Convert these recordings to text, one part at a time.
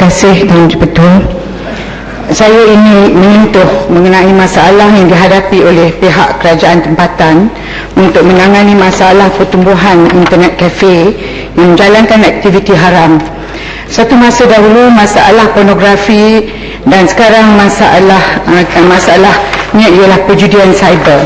kasih Tuan Dipertua. Saya ingin menyentuh mengenai masalah yang dihadapi oleh pihak kerajaan tempatan untuk menangani masalah pertumbuhan internet kafe yang menjalankan aktiviti haram. Satu masa dahulu masalah pornografi dan sekarang masalahnya ialah perjudian cyber.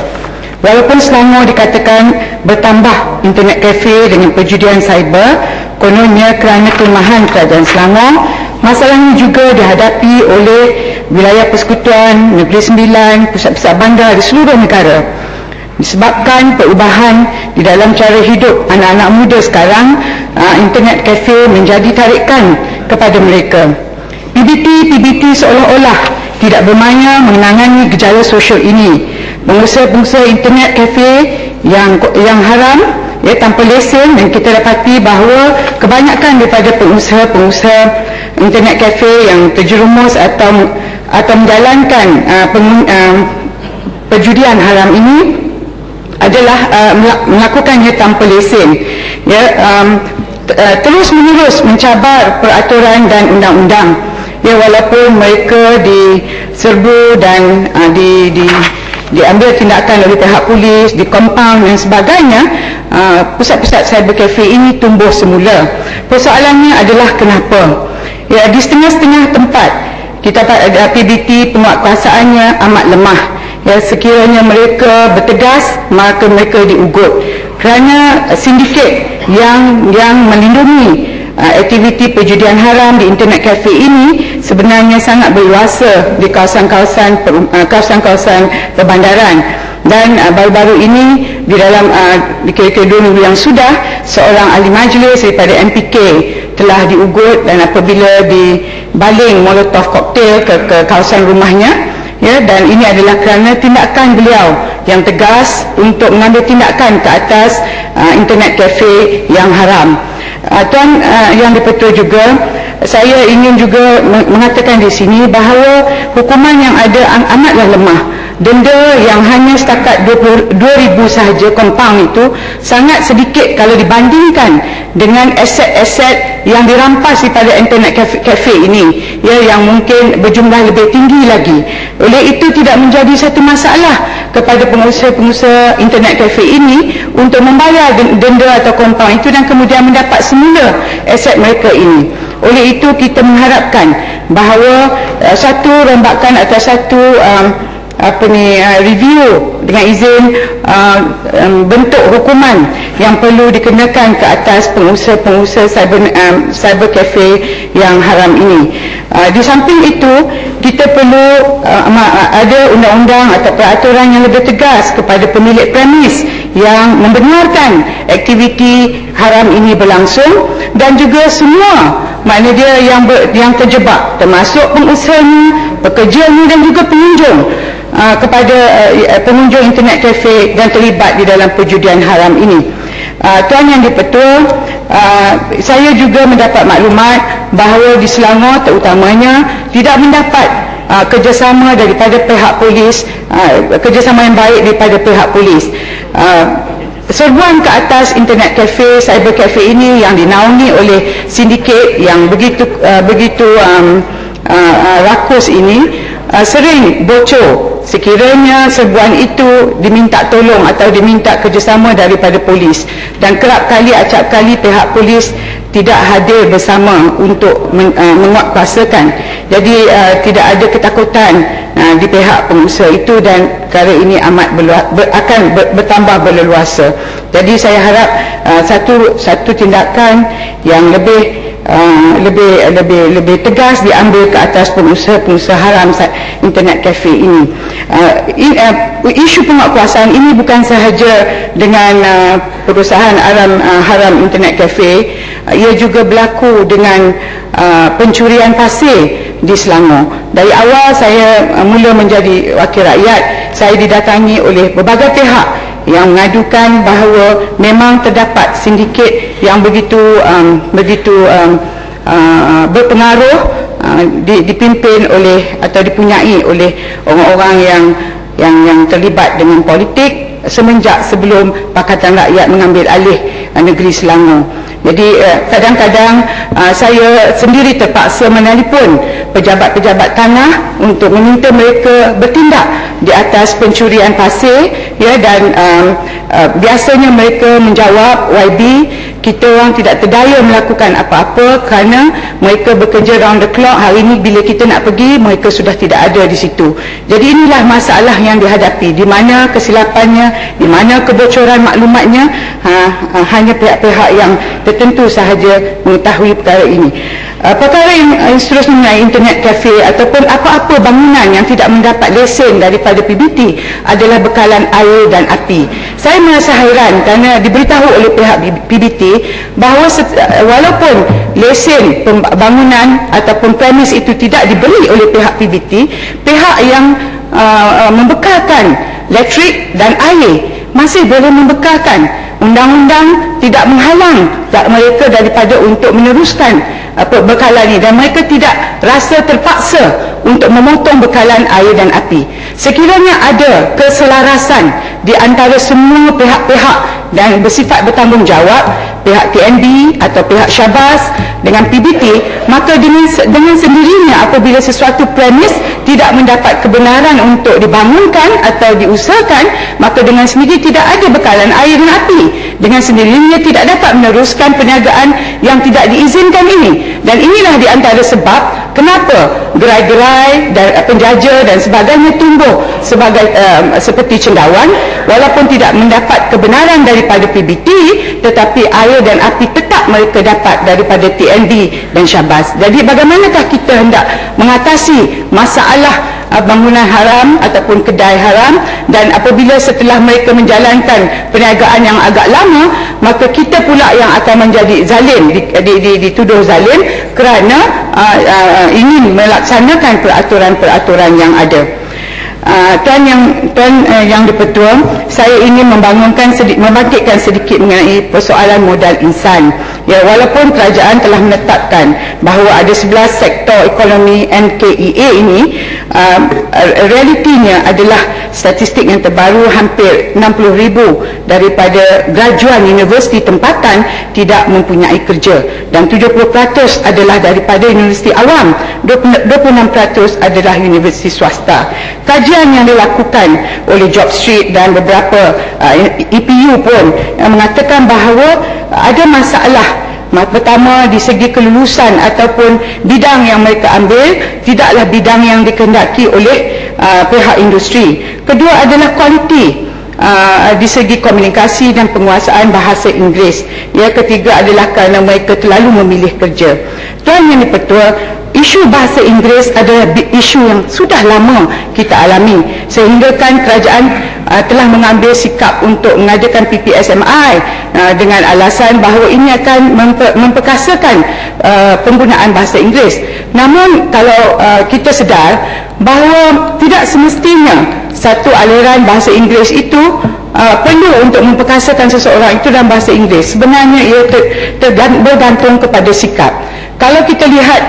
Walaupun Selangor dikatakan bertambah internet kafe dengan perjudian cyber, kononnya kerana kelemahan kerajaan Selangor, masalah ini juga dihadapi oleh wilayah persekutuan, Negeri Sembilan, pusat-pusat bandar di seluruh negara. Disebabkan perubahan di dalam cara hidup anak-anak muda sekarang, internet kafe menjadi tarikan kepada mereka. PBT seolah-olah tidak bermaya menangani gejala sosial ini. Pengusaha-pengusaha internet kafe yang haram tanpa lesen, dan kita dapati bahawa kebanyakan daripada pengusaha-pengusaha internet kafe yang terjerumus atau menjalankan perjudian haram ini adalah melakukannya tanpa lesen, terus menerus mencabar peraturan dan undang-undang, walaupun mereka diserbu dan diambil tindakan oleh pihak polis, di compound dan sebagainya. Pusat-pusat cyber cafe ini tumbuh semula. Persoalannya adalah kenapa? Di setengah-setengah tempat kita PBT penguatkuasaannya amat lemah. Sekiranya mereka bertegas, maka mereka diugut kerana sindiket yang melindungi aktiviti perjudian haram di internet cafe ini sebenarnya sangat berluasa di kawasan-kawasan perbandaran. Dan baru-baru ini di dalam kira-kira 2 minggu yang sudah, seorang ahli majlis daripada MPK telah diugut, dan apabila dibaling molotov koktail ke kawasan rumahnya, dan ini adalah kerana tindakan beliau yang tegas untuk mengambil tindakan ke atas internet cafe yang haram. Tuan Yang Dipertua juga, saya ingin juga mengatakan di sini bahawa hukuman yang ada amatlah lemah. Denda yang hanya setakat 22,000 sahaja compound itu sangat sedikit kalau dibandingkan dengan aset-aset yang dirampas daripada internet cafe ini, yang mungkin berjumlah lebih tinggi lagi. Oleh itu tidak menjadi satu masalah kepada pengusaha-pengusaha internet cafe ini untuk membayar denda atau compound itu dan kemudian mendapat semula aset mereka ini. Oleh itu kita mengharapkan bahawa satu rombakan atau satu review dengan izin bentuk hukuman yang perlu dikenakan ke atas pengusaha-pengusaha cyber cafe yang haram ini. Di samping itu, kita perlu ada undang-undang atau peraturan yang lebih tegas kepada pemilik premis yang membenarkan aktiviti haram ini berlangsung, dan juga semua makna dia yang terjebak, termasuk pengusahanya, pekerjanya dan juga pengunjung kepada pengunjung internet cafe dan terlibat di dalam perjudian haram ini. Tuan Yang Dipertua, saya juga mendapat maklumat bahawa di Selangor terutamanya tidak mendapat kerjasama daripada pihak polis, kerjasama yang baik daripada pihak polis. Serbuan ke atas internet cafe, cyber cafe ini yang dinaungi oleh sindiket yang begitu rakus ini sering bocor sekiranya serbuan itu diminta tolong atau diminta kerjasama daripada polis, dan kerap kali acap kali pihak polis tidak hadir bersama untuk menguatkuasakan. Jadi tidak ada ketakutan di pihak pengusaha itu, dan perkara ini akan bertambah berleluasa. Jadi saya harap satu tindakan yang lebih tegas diambil ke atas pengusaha-pengusaha haram internet cafe ini. Isu penguatkuasaan ini bukan sahaja dengan perusahaan haram internet cafe, ia juga berlaku dengan pencurian pasir di Selangor. Dari awal saya mula menjadi wakil rakyat, saya didatangi oleh berbagai pihak yang mengadukan bahawa memang terdapat sindiket yang begitu berpengaruh, dipimpin oleh atau dipunyai oleh orang-orang yang terlibat dengan politik semenjak sebelum Pakatan Rakyat mengambil alih negeri Selangor. Jadi kadang-kadang saya sendiri terpaksa menelpon pejabat-pejabat tanah untuk meminta mereka bertindak di atas pencurian pasir, ya, dan biasanya mereka menjawab, YB, kita orang tidak terdaya melakukan apa-apa kerana mereka bekerja round the clock. Hari ini bila kita nak pergi, mereka sudah tidak ada di situ. Jadi inilah masalah yang dihadapi, di mana kesilapannya, di mana kebocoran maklumatnya, hanya pihak-pihak yang tertentu sahaja mengetahui perkara ini. Perkara yang seterusnya mengenai internet cafe ataupun apa-apa bangunan yang tidak mendapat lesen daripada PBT adalah bekalan air dan api. Saya merasa hairan kerana diberitahu oleh pihak PBT bahawa walaupun lesen bangunan ataupun premis itu tidak diberi oleh pihak PBT, pihak yang membekalkan elektrik dan air masih boleh membekalkan. Undang-undang tidak menghalang mereka daripada untuk meneruskan bekalan ini, dan mereka tidak rasa terpaksa untuk memotong bekalan air dan api. Sekiranya ada keselarasan di antara semua pihak-pihak dan bersifat bertanggungjawab, pihak TNB atau pihak Syabas dengan PBT, maka dengan sendirinya apabila sesuatu premis tidak mendapat kebenaran untuk dibangunkan atau diusahakan, maka dengan sendiri tidak ada bekalan air dan api. Dengan sendirinya tidak dapat meneruskan perniagaan yang tidak diizinkan ini. Dan inilah di antara sebab kenapa gerai-gerai dan penjaja dan sebagainya tumbuh seperti cendawan, walaupun tidak mendapat kebenaran daripada PBT, tetapi air dan api tetap mereka dapat daripada TNB dan Syabas. Jadi bagaimanakah kita hendak mengatasi masalah bangunan haram ataupun kedai haram, dan apabila setelah mereka menjalankan perniagaan yang agak lama, maka kita pula yang akan menjadi zalim, dituduh zalim kerana ingin melaksanakan peraturan-peraturan yang ada. Tuan yang di-Pertua, saya ingin membangkitkan sedikit mengenai persoalan modal insan. Ya, walaupun kerajaan telah menetapkan bahawa ada 11 sektor ekonomi NKEA ini, realitinya adalah statistik yang terbaru hampir 60,000 daripada graduan universiti tempatan tidak mempunyai kerja, dan 70% adalah daripada universiti awam, 26% adalah universiti swasta. Kajian yang dilakukan oleh JobStreet dan beberapa EPU pun mengatakan bahawa ada masalah. Pertama, di segi kelulusan ataupun bidang yang mereka ambil tidaklah bidang yang dikehendaki oleh pihak industri. Kedua adalah kualiti di segi komunikasi dan penguasaan bahasa Inggeris. Ya, ketiga adalah kerana mereka terlalu memilih kerja. Tuan yang di-Pertua, isu bahasa Inggeris adalah isu yang sudah lama kita alami, sehingga kan kerajaan telah mengambil sikap untuk mengadakan PPSMI dengan alasan bahawa ini akan memperkasakan penggunaan bahasa Inggeris. Namun kalau kita sedar bahawa tidak semestinya satu aliran bahasa Inggeris itu perlu untuk memperkasakan seseorang itu dalam bahasa Inggeris. Sebenarnya ia bergantung kepada sikap. Kalau kita lihat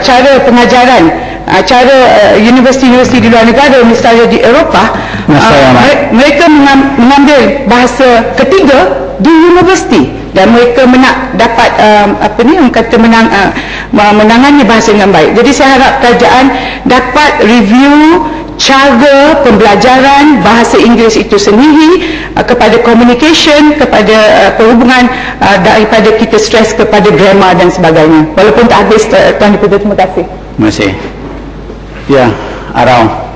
cara pengajaran, cara universiti-universiti di luar negara, misalnya di Eropah, mereka mengambil bahasa ketiga di universiti, dan mereka dapat menangani bahasa dengan baik. Jadi saya harap kerajaan dapat review cara pembelajaran bahasa Inggeris itu sendiri, kepada communication, kepada perhubungan, daripada kita stres kepada grammar dan sebagainya. Walaupun tak habis, Tuan Di-Pertua, terima kasih. Terima kasih. Ya, Arau.